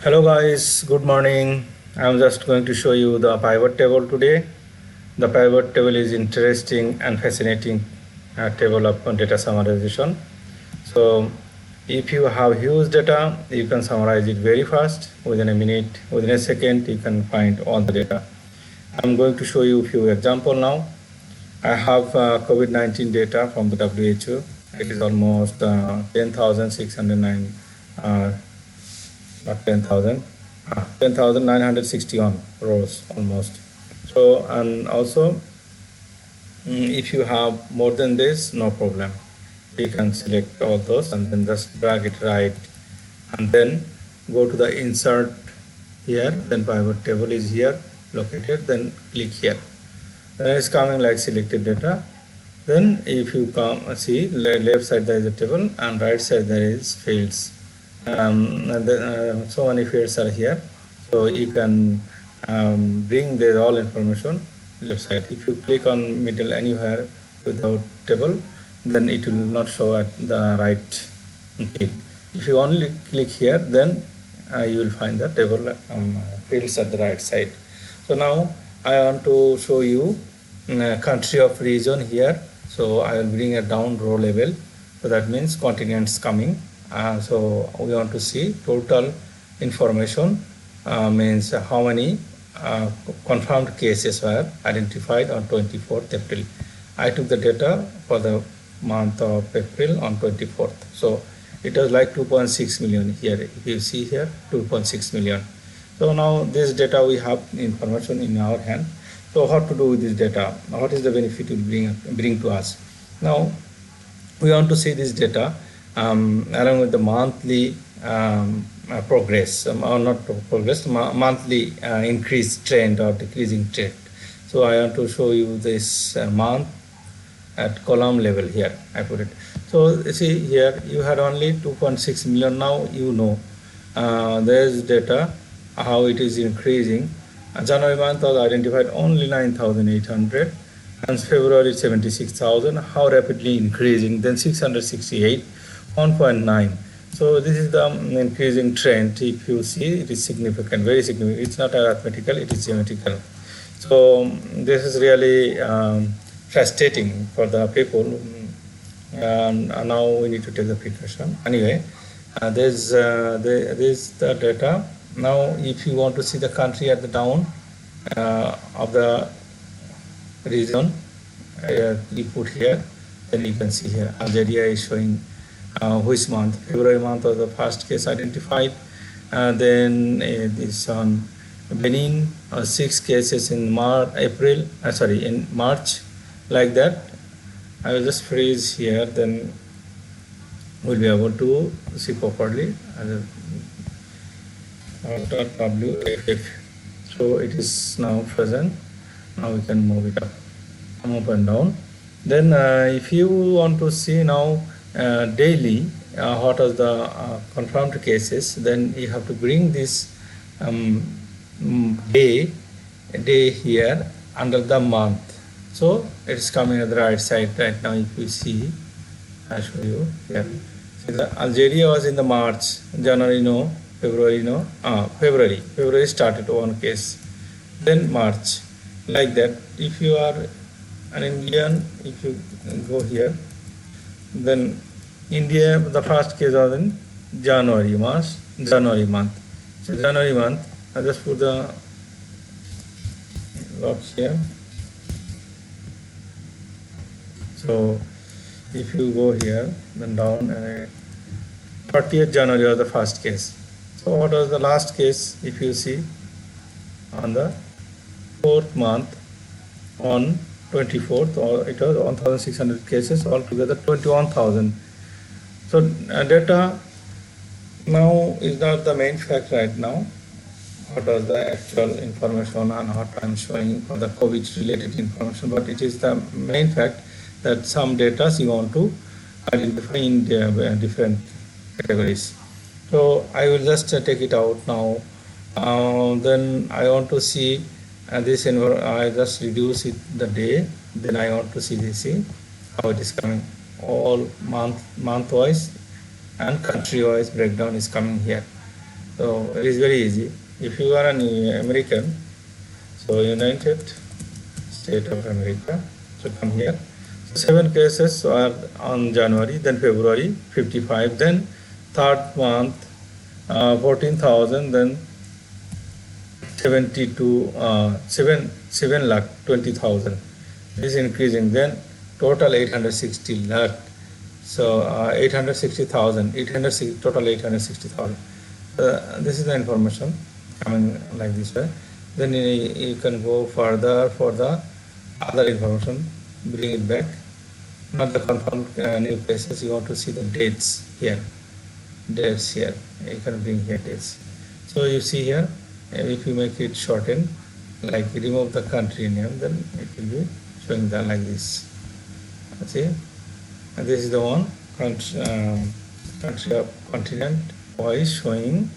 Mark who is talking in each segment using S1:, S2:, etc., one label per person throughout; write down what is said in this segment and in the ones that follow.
S1: Hello guys, good morning. I'm just going to show you the pivot table today. The pivot table is interesting and fascinating table of data summarization. So if you have huge data, you can summarize it very fast. Within a minute, within a second, you can find all the data. I'm going to show you a few examples now. I have COVID-19 data from the WHO. It is almost 10,609 not 10,000, 10,961 rows almost. So, and also, if you have more than this, no problem. You can select all those and then just drag it right, and then go to the insert here, then pivot table is here located, then click here. Then it's coming like selected data. Then if you come see left side there is a table and right side there is fields. So many fields are here, so you can bring the all information left side. If you click on middle anywhere without table, then it will not show at the right field. If you only click here, then you will find the table fields at the right side. So now I want to show you country of region here. So I will bring it down row level. So that means continents coming. So we want to see total information, means how many confirmed cases were identified on 24th April. I took the data for the month of April on 24th. So it was like 2.6 million here. If you see here, 2.6 million. So now this data we have information in our hand. So what to do with this data? What is the benefit it will bring to us? Now we want to see this data along with the monthly progress, or not progress, monthly increase trend or decreasing trend. So I want to show you this month at column level here. I put it. So see here you had only 2.6 million. Now you know there is data how it is increasing. January month was identified only 9,800 and February 76,000. How rapidly increasing? Then 668. 1.9. So this is the increasing trend. If you see, it is significant, very significant. It's not arithmetical, it is geometrical. So this is really frustrating for the people. And now we need to take the precaution. Anyway, there's the data. Now if you want to see the country at the down of the region, you put here, then you can see here Algeria is showing which month. February month was the first case identified. Then this on Benin, 6 cases in in March, like that. I will just freeze here, then we'll be able to see properly. WFF. So it is now present. Now we can move it up and down. Then if you want to see now daily what are the confirmed cases, then you have to bring this day here under the month. So it's coming at the right side right now. If you see, I'll show you here. So Algeria was in the March, January no, February no, February started one case, then March, like that. If you are an Indian, if you go here, then India, the first case was in January month. So January month, I just put the logs here. So if you go here, then down, 30th January was the first case. So what was the last case? If you see on the 4th month, on 24th, or it was 1,600 cases, altogether 21,000. So data now is not the main fact right now. What was the actual information and what I'm showing for the COVID related information, but it is the main fact that some data you want to identify in different categories. So I will just take it out now. Then I want to see this. I just reduce it the day. Then I want to see how it is coming. All month wise and country wise breakdown is coming here. So it is very easy. If you are an American, so United States of America, so come here. So 7 cases are on January, then February 55, then third month 14,000, then 72 7 lakh 20,000. This is increasing. Then total 860 lakh. So 860,000. 860 total 860,000. This is the information coming like this way. Then you can go further for the other information, bring it back. Not the confirmed new cases. You want to see the dates here. Dates here. You can bring here dates. So you see here, if you make it shorten, like remove the country name, then it will be showing that like this. See, and this is the one country of continent wise showing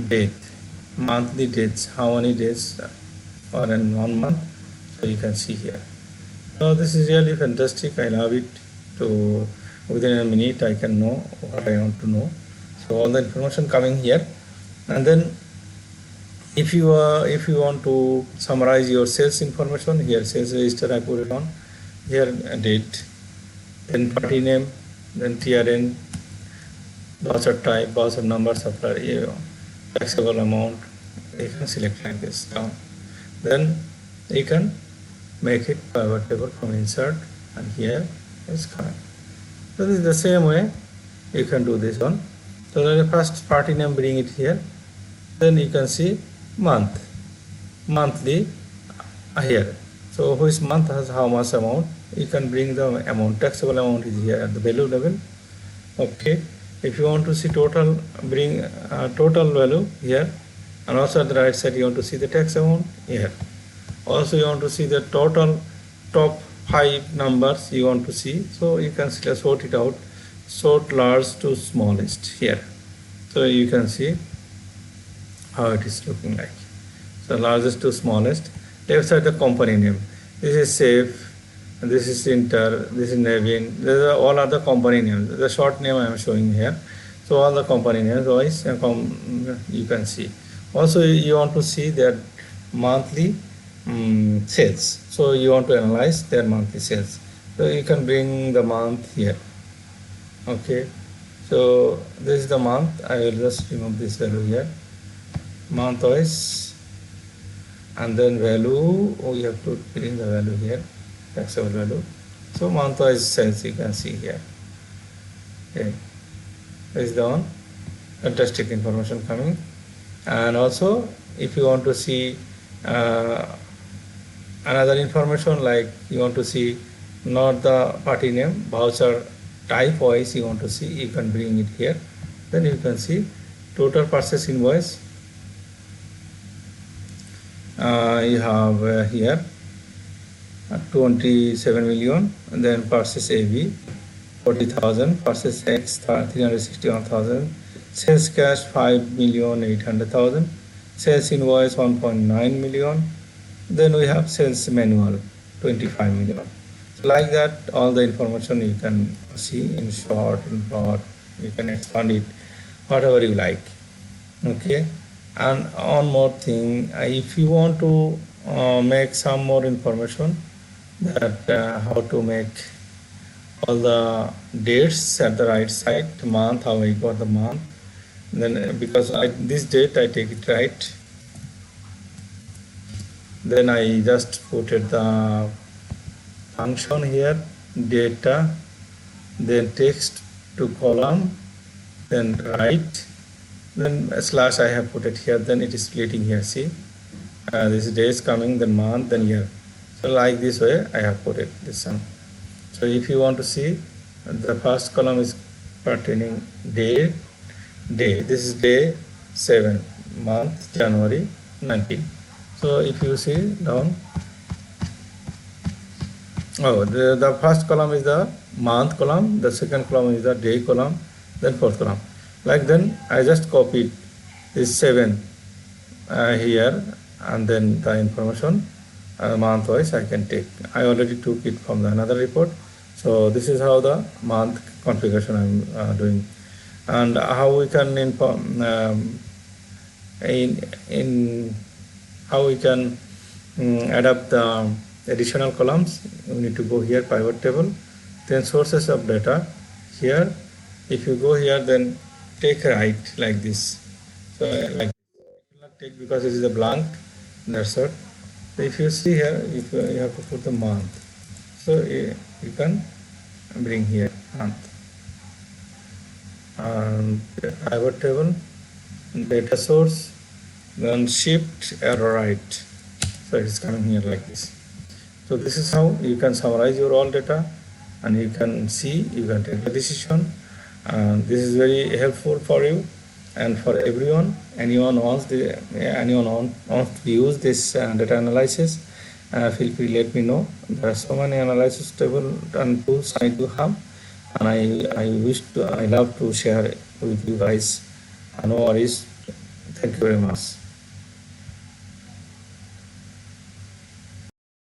S1: date, monthly dates, how many days are in 1 month. So you can see here. So this is really fantastic. I love it. To within a minute I can know what I want to know. So all the information coming here, and then if you want to summarize your sales information, here sales register I put it on here, date, then party name, then TRN, voucher type, voucher number, supplier, taxable amount. You can select like this down. Then you can make it pivot table from insert, and here is coming. So this is the same way you can do this one. So the first party name, bring it here. Then you can see monthly here. So which month has how much amount? You can bring the amount. Taxable amount is here at the value level. Okay. If you want to see total, bring total value here, and also at the right side you want to see the tax amount here. Also you want to see the total top 5 numbers you want to see. So you can sort it out, sort large to smallest here. So you can see how it is looking like. So largest to smallest. Left side the company name. This is Safe, and this is Inter, this is Nevin. These are all other company names. The short name I am showing here. So all the company names wise you can see. Also you want to see their monthly sales. So you want to analyze their monthly sales. So you can bring the month here. Okay. So this is the month. I will just remove this value here. Month wise, and then value. We have to bring the value here, taxable value. So month wise sales you can see here. Okay. This is the one. Fantastic information coming. And also if you want to see another information, like you want to see not the party name, voucher type wise you want to see, you can bring it here. Then you can see total purchase invoice. You have here 27 million, and then purchase AV 40,000, purchase X 361,000, sales cash 5,800,000, sales invoice 1.9 million. Then we have sales manual 25 million. So like that, all the information you can see in short, in broad. You can expand it whatever you like. Okay. And one more thing, if you want to make some more information, that how to make all the dates at the right side, month, how I got the month, then because this date I take it right, then I just put it the function here, data, then text to column, then right, then slash I have put it here, then it is splitting here. See, this day is coming, then month, then year. So like this way I have put it, this one. So if you want to see, the first column is pertaining day. This is day 7, month January 19. So if you see down, the first column is the month column, the second column is the day column, then fourth column. Like then I just copied this 7 here, and then the information month wise I can take. I already took it from the another report. So this is how the month configuration I'm doing. and how we can inform in how we can adapt the additional columns. We need to go here, pivot table, then sources of data. Here, if you go here, then take right like this. So like not take because it is a blank. That's it. So if you see here, if you have to put the month, so you can bring here month and pivot table, data source, then shift arrow right. So it is coming here like this. So this is how you can summarize your all data, and you can see, you can take the decision. This is very helpful for you and for everyone. Anyone wants to use this data analysis, feel free, let me know. There are so many analysis table and tools I do have, and I love to share with you guys. No worries. Thank you very much.